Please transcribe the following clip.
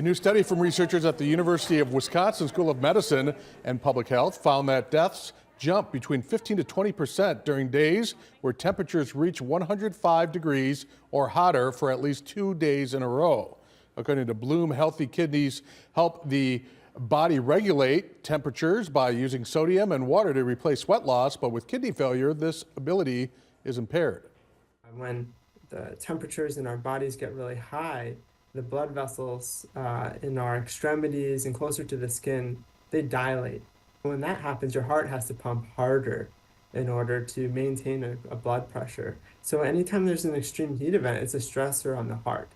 A new study from researchers at the University of Wisconsin School of Medicine and Public Health found that deaths jump between 15 to 20% during days where temperatures reach 105 degrees or hotter for at least 2 days in a row. According to Bloom, healthy kidneys help the body regulate temperatures by using sodium and water to replace sweat loss, but with kidney failure, this ability is impaired. When the temperatures in our bodies get really high, the blood vessels in our extremities and closer to the skin, they dilate. When that happens, your heart has to pump harder in order to maintain a blood pressure. So anytime there's an extreme heat event, it's a stressor on the heart.